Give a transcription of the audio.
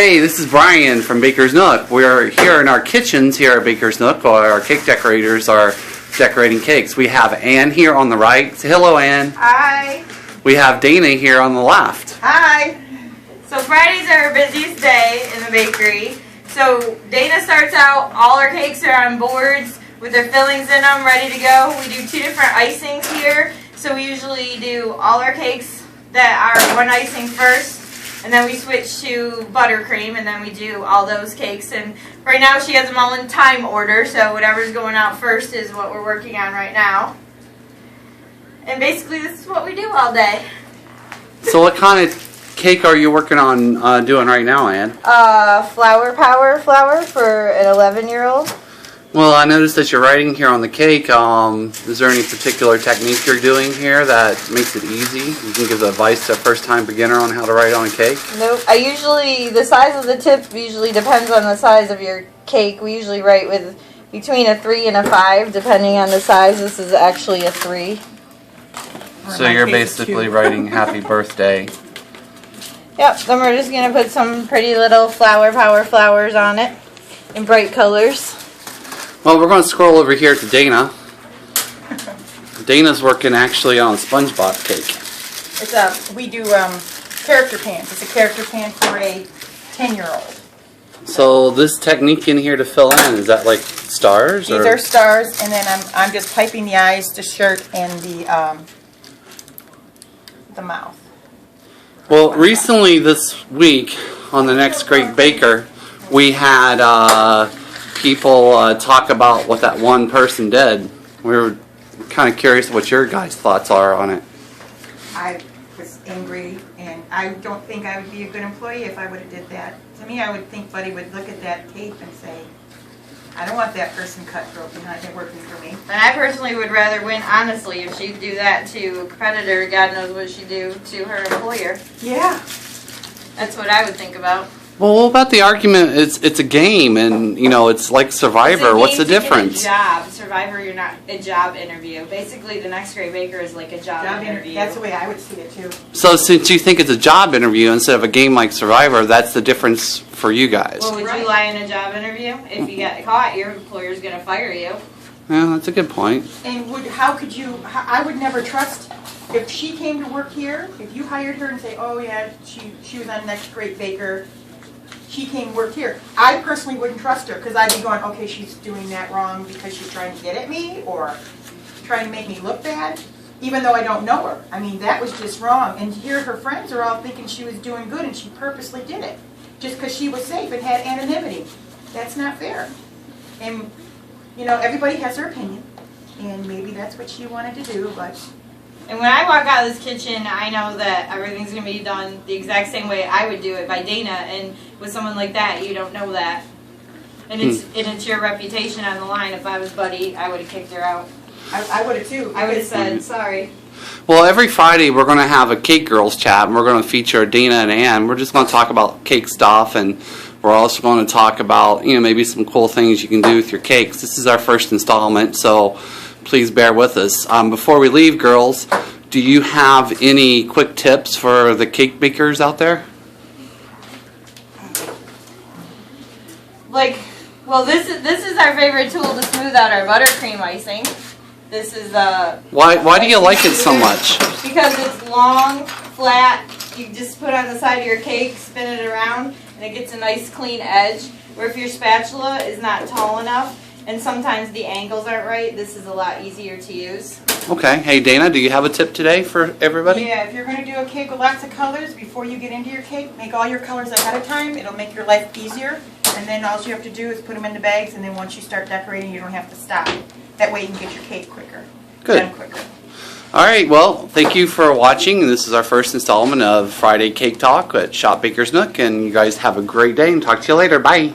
Hey, this is Brian from Baker's Nook. We're here in our kitchens here at Baker's Nook, while our cake decorators are decorating cakes. We have Ann here on the right. Say hello, Ann. Hi. We have Dana here on the left. Hi. So Fridays are our busiest day in the bakery. So Dana starts out, all our cakes are on boards with their fillings in them, ready to go. We do 2 different icings here. So we usually do all our cakes that are one icing first, and then we switch to buttercream, and then we do all those cakes. And right now she has them all in time order, so whatever's going out first is what we're working on right now. And basically this is what we do all day. So what kind of cake are you working on doing right now, Ann? Flower power flour for an 11-year-old. Well, I noticed that you're writing here on the cake. Is there any particular technique you're doing here that makes it easy? You can give advice to a first-time beginner on how to write on a cake? Nope. The size of the tip usually depends on the size of your cake. We usually write with between a 3 and a 5, depending on the size. This is actually a 3. So you're basically writing happy birthday. Yep. Then we're just going to put some pretty little flower power flowers on it in bright colors. Well, we're going to scroll over here to Dana. Dana's working actually on a SpongeBob cake. We do character pans. It's a character pan for a 10-year-old. So this technique in here to fill in, is that like stars? These are stars, and then I'm just piping the eyes, the shirt, and the mouth. Well, recently this week on The Next Great Baker, we had people talk about what that one person did. We were kind of curious what your guys' thoughts are on it. I was angry, and I don't think I would be a good employee if I would have did that. To me, I would think Buddy would look at that tape and say, I don't want that person cutthroat behind it working for me. And I personally would rather win honestly. If she'd do that to a competitor, God knows what she'd do to her employer. Yeah. That's what I would think about. Well, what about the argument? It's a game, and it's like Survivor. What's the difference? It's a job. Survivor, you're not a job interview. Basically, The Next Great Baker is like a job interview. That's the way I would see it too. So since you think it's a job interview instead of a game like Survivor, that's the difference for you guys. Well, would you lie in a job interview? If you get caught, your employer's going to fire you. Yeah, that's a good point. And I would never trust, if she came to work here, if you hired her and say, oh yeah, she was on Next Great Baker, she came and worked here, I personally wouldn't trust her, because I'd be going, okay, she's doing that wrong because she's trying to get at me, or trying to make me look bad, even though I don't know her. I mean, that was just wrong. And here her friends are all thinking she was doing good, and she purposely did it, just because she was safe and had anonymity. That's not fair. And, everybody has their opinion, and maybe that's what she wanted to do, but... And when I walk out of this kitchen, I know that everything's going to be done the exact same way I would do it by Dana. And with someone like that, you don't know that. And it's your reputation on the line. If I was Buddy, I would have kicked her out. I would have too. I would have said, sorry. Well, every Friday we're going to have a Cake Girls chat, and we're going to feature Dana and Ann. We're just going to talk about cake stuff, and we're also going to talk about maybe some cool things you can do with your cakes. This is our first installment, so please bear with us. Before we leave, girls, do you have any quick tips for the cake bakers out there? This is our favorite tool to smooth out our buttercream icing. This is Why do you like it so much? Because it's long, flat. You just put it on the side of your cake, spin it around, and it gets a nice clean edge. Where if your spatula is not tall enough, and sometimes the angles aren't right, this is a lot easier to use. Okay. Hey, Dana, do you have a tip today for everybody? Yeah, if you're going to do a cake with lots of colors, before you get into your cake, make all your colors ahead of time. It'll make your life easier. And then all you have to do is put them in the bags, and then once you start decorating, you don't have to stop. That way you can get your cake quicker. Good. Done quicker. All right. Well, thank you for watching. This is our first installment of Friday Cake Talk at Shop Baker's Nook, and you guys have a great day, and talk to you later. Bye.